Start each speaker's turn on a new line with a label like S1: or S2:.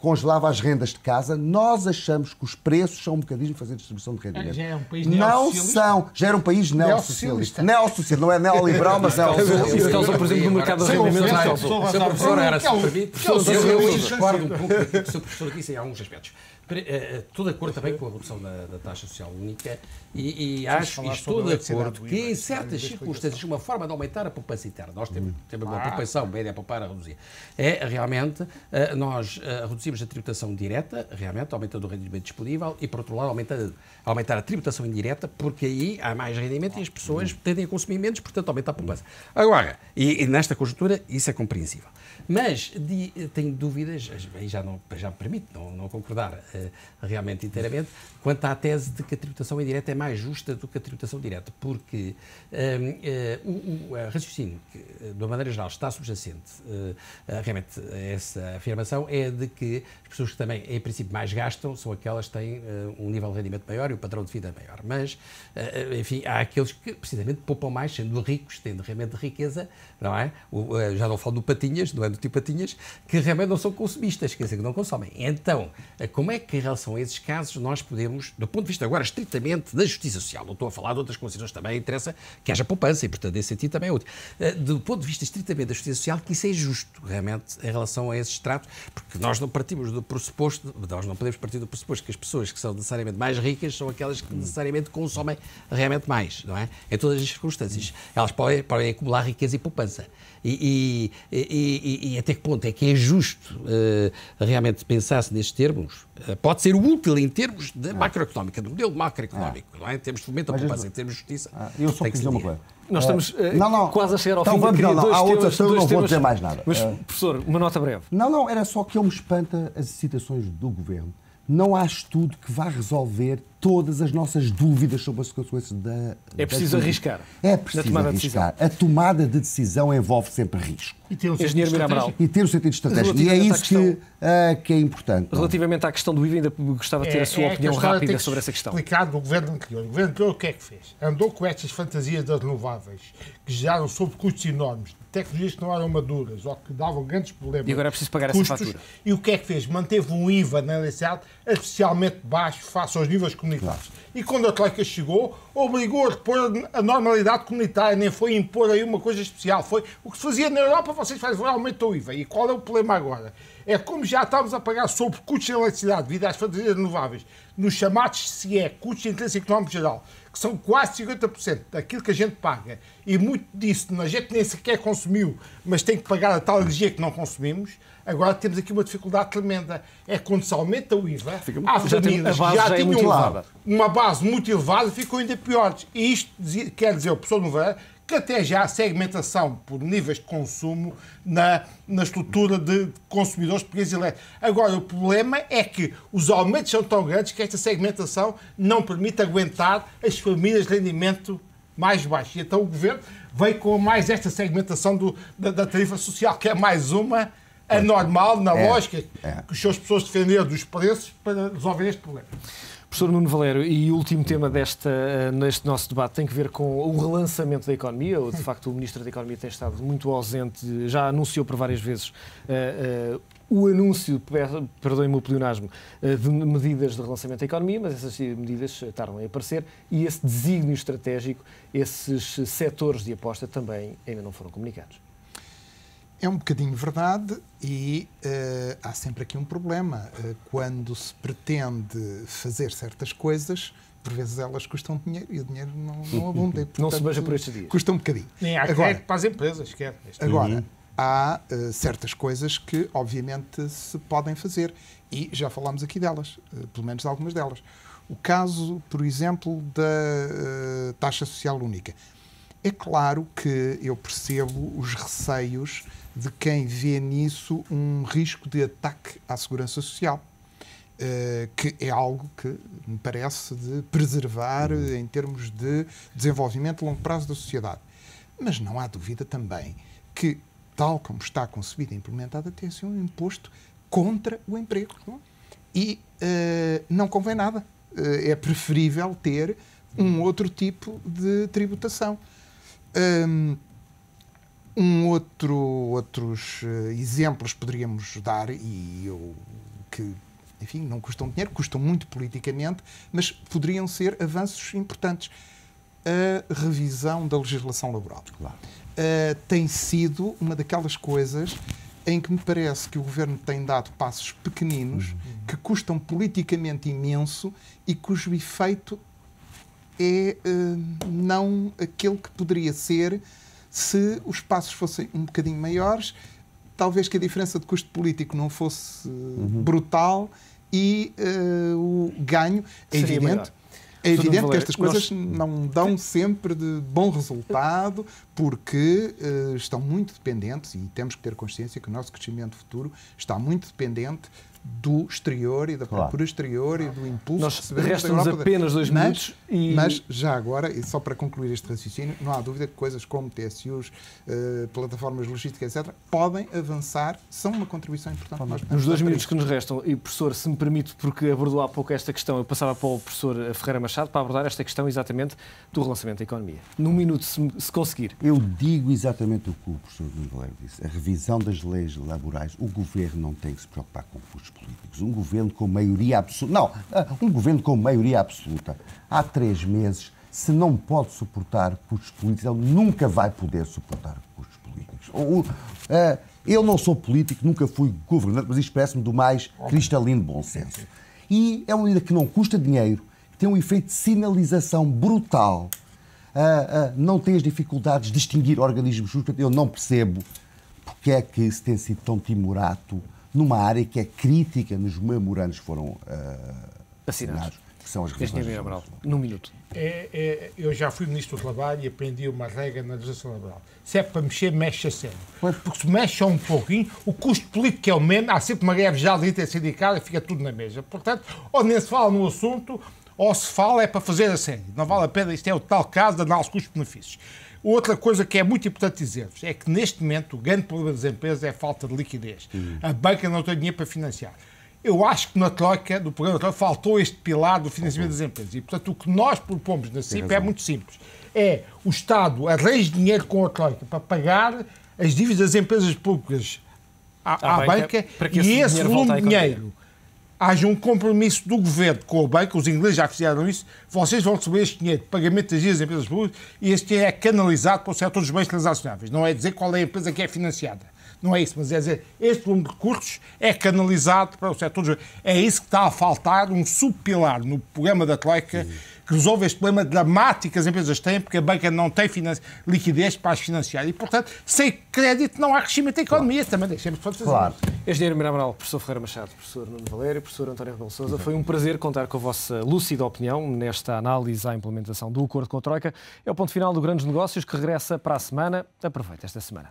S1: congelava as rendas de casa. Nós achamos que os preços são um mecanismo de fazer distribuição de rendimento.
S2: Já é um país
S1: não são. Já era um país neossocialista. Neossocialista, não é neoliberal, mas é
S3: Isso causa, por exemplo, no mercado de rendimentos.
S4: Sr. Professor, era se permite, eu discordo um pouco daquilo que o Sr. Professor disse em alguns aspectos. Estou de acordo também com a redução da taxa social única e estou de acordo que em certas circunstâncias uma forma de aumentar a poupança interna, nós temos uma poupança média a poupar a reduzir, é realmente nós reduzimos a tributação direta, realmente aumentando o rendimento disponível e por outro lado aumentar a tributação indireta, porque aí há mais rendimento e as pessoas tendem a consumir menos, portanto aumenta a poupança. Agora, e nesta conjuntura isso é compreensível. Mas tenho dúvidas, aí já me permite não concordar realmente inteiramente, quanto à tese de que a tributação indireta é mais justa do que a tributação direta, porque o raciocínio que, de uma maneira geral, está subjacente realmente a essa afirmação é de que as pessoas que também, em princípio, mais gastam são aquelas que têm um nível de rendimento maior e o padrão de vida maior. Mas, enfim, há aqueles que precisamente poupam mais, sendo ricos, tendo realmente riqueza, não é? Já não falo do Patinhas, não é do tipo Patinhas, que realmente não são consumistas, quer dizer, que não consomem. Então, como é que em relação a esses casos nós podemos, do ponto de vista agora estritamente da justiça social, não estou a falar de outras considerações também, interessa que haja poupança e, portanto, nesse sentido também é útil. Do ponto de vista estritamente da justiça social, que isso é justo, realmente, em relação a esses tratos, porque nós não partimos do pressuposto, nós não podemos partir do pressuposto que as pessoas que são necessariamente mais ricas são aquelas que necessariamente consomem realmente mais, não é? Em todas as circunstâncias. Elas podem acumular riqueza e poupança. E até que ponto é que é justo realmente pensar-se nestes termos? Pode ser útil em termos de macroeconómica, do modelo macroeconómico, não é? Em termos de fomento à poupança, em termos de justiça.
S1: Eu só queria dizer uma coisa.
S3: Nós estamos quase a chegar ao fim.
S1: Há outras coisas, não vou dizer mais nada.
S3: Mas, professor, uma nota breve.
S1: Não, era só que eu me espanta as citações do Governo. Não há estudo que vá resolver todas as nossas dúvidas sobre as consequências da...
S3: É preciso arriscar.
S1: É preciso arriscar. A tomada de decisão envolve sempre risco.
S2: E ter um
S3: Engenheiro Mirabral.
S1: E ter o sentido estratégico. E é isso que é importante.
S3: Relativamente à questão do IVA, ainda gostava de ter a sua opinião rápida sobre essa questão.
S2: Explicado do governo anterior. O governo anterior o que é que fez? Andou com estas fantasias das renováveis, que geraram sobrecustos enormes, tecnologias que não eram maduras ou que davam grandes problemas.
S3: E agora é preciso pagar essa fatura.
S2: E o que é que fez? Manteve um IVA na eletricidade especialmente baixo face aos níveis comunitários. E quando a Troika chegou, obrigou a repor a normalidade comunitária, nem foi impor aí uma coisa especial. Foi o que se fazia na Europa, vocês fazem, aumentou o IVA. E qual é o problema agora? É como já estamos a pagar sobre custos de eletricidade devido às fantasias renováveis, nos chamados CIE, custos de interesse económico geral, que são quase 50% daquilo que a gente paga, e muito disso a gente nem sequer consumiu, mas tem que pagar a tal energia que não consumimos. Agora temos aqui uma dificuldade tremenda. É quando se aumenta o IVA, há famílias que já tinham uma base muito elevada, ficam ainda piores. E isto quer dizer, o professor Noveira, que até já há segmentação por níveis de consumo na estrutura de consumidores portugueses elétricos. Agora, o problema é que os aumentos são tão grandes que esta segmentação não permite aguentar as famílias de rendimento mais baixo. E então o Governo veio com mais esta segmentação da tarifa social, que é mais uma anormal, na lógica que as suas pessoas defenderam dos preços para resolver este problema.
S3: Professor Nuno Valério, e o último tema neste nosso debate tem que ver com o relançamento da economia. De facto, o Ministro da Economia tem estado muito ausente, já anunciou por várias vezes o anúncio, perdoem-me o pleonasmo, de medidas de relançamento da economia, mas essas medidas tardam em aparecer e esse desígnio estratégico, esses setores de aposta também ainda não foram comunicados.
S5: É um bocadinho verdade e há sempre aqui um problema. Quando se pretende fazer certas coisas, por vezes elas custam dinheiro e o dinheiro não abunda. E, portanto,
S3: não se beija por estes dias.
S5: Custa um bocadinho.
S2: Nem há crédito para as empresas, quer.
S5: Agora, há certas coisas que obviamente se podem fazer e já falámos aqui delas, pelo menos de algumas delas. O caso, por exemplo, da taxa social única. É claro que eu percebo os receios de quem vê nisso um risco de ataque à segurança social, que é algo que me parece de preservar em termos de desenvolvimento a longo prazo da sociedade. Mas não há dúvida também que, tal como está concebido e implementado, tem sido um imposto contra o emprego. E não convém nada. É preferível ter um outro tipo de tributação. Outros exemplos poderíamos dar, que, enfim, não custam dinheiro, custam muito politicamente, mas poderiam ser avanços importantes. A revisão da legislação laboral.
S1: Claro.
S5: Tem sido uma daquelas coisas em que me parece que o Governo tem dado passos pequeninos que custam politicamente imenso e cujo efeito é não aquele que poderia ser se os passos fossem um bocadinho maiores, talvez que a diferença de custo político não fosse brutal e o ganho é evidente. É evidente que estas coisas não dão sempre de bom resultado, porque estão muito dependentes, e temos que ter consciência que o nosso crescimento futuro está muito dependente do exterior e da procura exterior e do impulso.
S3: Nós restam-nos apenas 2 minutos.
S5: Mas, já agora, e só para concluir este raciocínio, não há dúvida que coisas como TSUs, plataformas logísticas, etc., podem avançar, são uma contribuição importante.
S3: Nos 2 minutos que nos restam, e professor, se me permite, porque abordou há pouco esta questão, eu passava para o professor Ferreira Machado para abordar esta questão exatamente do relançamento da economia. Num minuto, se conseguir.
S1: Eu digo exatamente o que o professor Nuno Valério disse. A revisão das leis laborais, o Governo não tem que se preocupar com custos políticos. Um Governo com maioria absoluta... Não, um Governo com maioria absoluta. Há 3 meses, se não pode suportar custos políticos, ele nunca vai poder suportar custos políticos. Eu não sou político, nunca fui governante, mas isto parece-me do mais cristalino bom senso. E é uma medida que não custa dinheiro, que tem um efeito de sinalização brutal, não tem as dificuldades de distinguir organismos justos. Eu não percebo porque é que se tem sido tão timorato numa área que é crítica nos memorandos que foram assinados, que são as revisões.
S3: Num minuto.
S2: Eu já fui Ministro do Trabalho e aprendi uma regra na legislação laboral. Se é para mexer, mexe a sério. Porque se mexe um pouquinho, o custo político é o mesmo, há sempre uma greve geral de intersindical e fica tudo na mesa. Portanto, ou nem se fala no assunto, ou se fala é para fazer a sério. Não vale a pena, isto é o tal caso de análise de custos-benefícios. Outra coisa que é muito importante dizer-vos é que, neste momento, o grande problema das empresas é a falta de liquidez. A banca não tem dinheiro para financiar. Eu acho que na Troika, do programa da Troika, faltou este pilar do financiamento das empresas. E, portanto, o que nós propomos na CIP é muito simples. É o Estado arranje dinheiro com a Troika para pagar as dívidas das empresas públicas à banca e esse volume de dinheiro haja um compromisso do Governo com a banca, os ingleses já fizeram isso, vocês vão receber este dinheiro de pagamento das dívidas das empresas públicas e este dinheiro é canalizado para o setor dos bens transacionáveis. Não é dizer qual é a empresa que é financiada. Não é isso, mas é dizer, este volume de recursos é canalizado para o setor dos... É isso que está a faltar, um subpilar no programa da Troika que resolve este problema dramático que as empresas têm, porque a banca não tem liquidez para as financiar. E, portanto, sem crédito não há crescimento da economia. Também deixemos de fazer isso.
S3: Engenheiro Mirabal, professor Ferreira Machado, professor Nuno Valério, professor António Rebelo de Sousa, foi um prazer contar com a vossa lúcida opinião nesta análise à implementação do acordo com a Troika. É o ponto final do Grandes Negócios, que regressa para a semana. Aproveite esta semana.